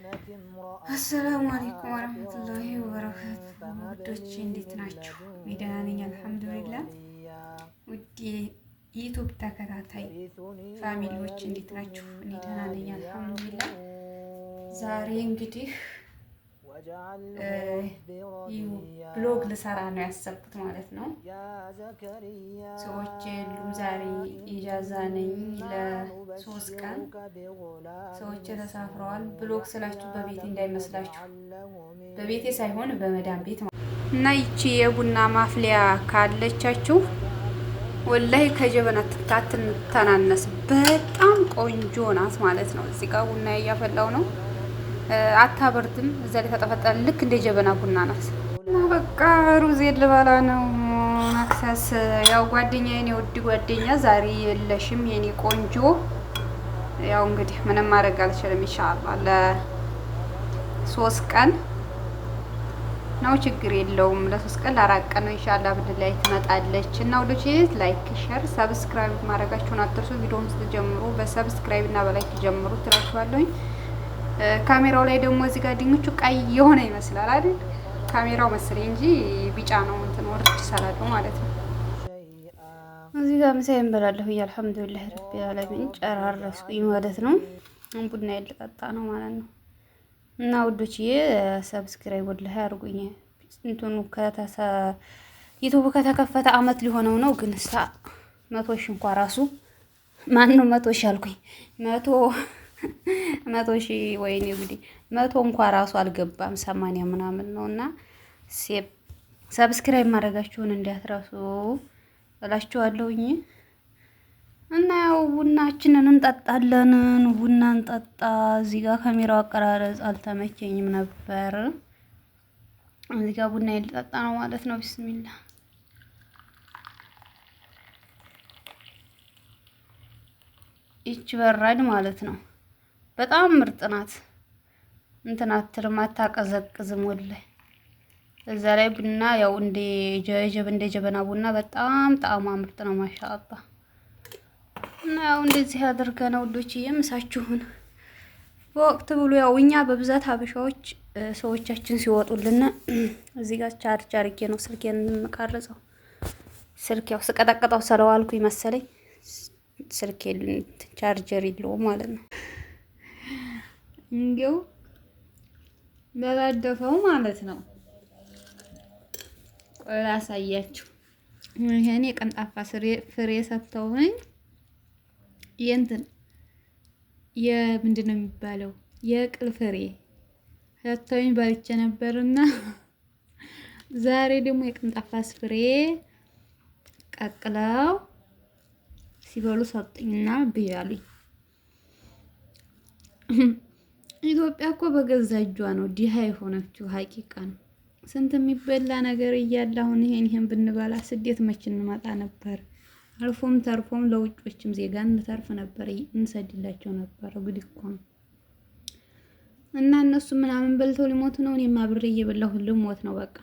አሰላሙ አለይኩም ወራህመቱላሂ ወበረካቱሁ። ውዶቼ እንዴት ናችሁ? ደህና ነኝ አልሐምዱሊላህ። ውድ የዩቲዩብ ተከታታይ ፋሚሊዎች እንዴት ናችሁ? እኔ ደህና ነኝ አልሐምዱሊላህ። ዛሬ እንግዲህ ብሎግ ልሰራ ነው ያሰብኩት ማለት ነው። ሰዎች የሉም ዛሬ ኢጃዛ ነኝ ለ3 ቀን ሰዎች ተሳፍረዋል። ብሎግ ስላችሁ በቤቴ እንዳይመስላችሁ፣ በቤቴ ሳይሆን በመዳም ቤት እና ይቺ የቡና ማፍሊያ ካለቻችሁ ወላሂ ከጀበና ትታተናነስ በጣም ቆንጆ ናት ማለት ነው። እዚህ ጋር ቡና እያፈላው ነው። አታበርድም። እዛ ላይ ተጠፈጠለ ልክ እንደ ጀበና ቡና ናት። እና በቃ ሩዝ ልበላ ነው። አክሰስ ያው ጓደኛዬ የኔ ውድ ጓደኛ ዛሬ የለሽም የኔ ቆንጆ። ያው እንግዲህ ምንም ማድረግ አልችልም። ኢንሻአላህ ለ3 ቀን ነው፣ ችግር የለውም። ለ3 ቀን ለ4 ቀን ነው ኢንሻአላህ ብድ ላይ ትመጣለች። እና ወዶቼ ላይክ፣ ሼር፣ ሰብስክራይብ ማድረጋችሁን አትርሱ። ቪዲዮውን ስትጀምሩ በሰብስክራይብ እና በላይክ ጀምሩ ትላችኋለሁ። ካሜራው ላይ ደግሞ እዚህ ጋር ድንቹ ቀይ የሆነ ይመስላል አይደል? ካሜራው መሰለኝ እንጂ ቢጫ ነው። እንትን ወርድ ሰላዶ ማለት ነው። እዚህ ጋር ምሳዬን በላለሁ። አልሐምዱሊላህ ረቢል ዓለሚን ጨራረስኩኝ ማለት ነው። ቡና ልጠጣ ነው ማለት ነው። እና ውዶችዬ ሰብስክራይብ ወላሂ አድርጉኝ። እንትኑ ዩቲዩብ ከተከፈተ አመት ሊሆነው ነው፣ ግን 100 ሺህ እንኳን ራሱ ማን ነው 100 ሺህ አልኩኝ 100 ሺህ ወይኔ ጉዲ 100 እንኳን ራሱ አልገባም 80 ምናምን ነውና ሰብስክራይብ ማድረጋችሁን እንዳትረሱ እላችኋለሁኝ። እና ያው ቡናችንን እንጠጣለን። ቡና እንጠጣ። እዚህ ጋር ካሜራው አቀራረጽ አልተመቸኝም ነበር። እዚህ ጋር ቡና ልጠጣ ነው ማለት ነው። ቢስሚላ ይች በራድ ማለት ነው። በጣም ምርጥ ናት። እንትን አትልም፣ አታቀዘቅዝም ወላሂ። እዛ ላይ ቡና ያው እንደ ጀበና ቡና በጣም ጣዕሟ ምርጥ ነው። ማሻአላህ። እና ያው እንደዚህ አድርገን ውዶችዬ ምሳችሁን በወቅት ብሉ። ያው እኛ በብዛት ሀበሻዎች ሰዎቻችን ሲወጡልን እዚህ ጋር ቻርጅ አድርጌ ነው ስልኬን የምቀርጸው። ስልክ ያው ስቀጠቅጠው ስለዋልኩኝ መሰለኝ ስልኬ ቻርጀር የለውም ማለት ነው። እንዴው በባደፈው ማለት ነው። ቆይ ላሳያችሁ። ይሄኔ ቀንጣፋ ፍሬ ሰጥተውኝ ምንድን ነው የሚባለው? የቅል ፍሬ ሰጥተውኝ ባልቼ ነበርና ዛሬ ደግሞ የቅንጣፋ ፍሬ ቀቅለው ሲበሉ ሰጡኝና ብያሉኝ። ኢትዮጵያ እኮ በገዛ እጇ ነው ዲሃ የሆነችው። ሀቂቃ ነው። ስንት የሚበላ ነገር እያለ አሁን ይሄን ብንበላ ስደት መች እንመጣ ነበር? አልፎም ተርፎም ለውጮችም ዜጋ እንተርፍ ነበር፣ እንሰድላቸው ነበር። እንግዲህ እኮ ነው። እና እነሱ ምናምን በልተው ሊሞቱ ነው። እኔማ አብሬ እየበላሁ ልሞት ነው በቃ።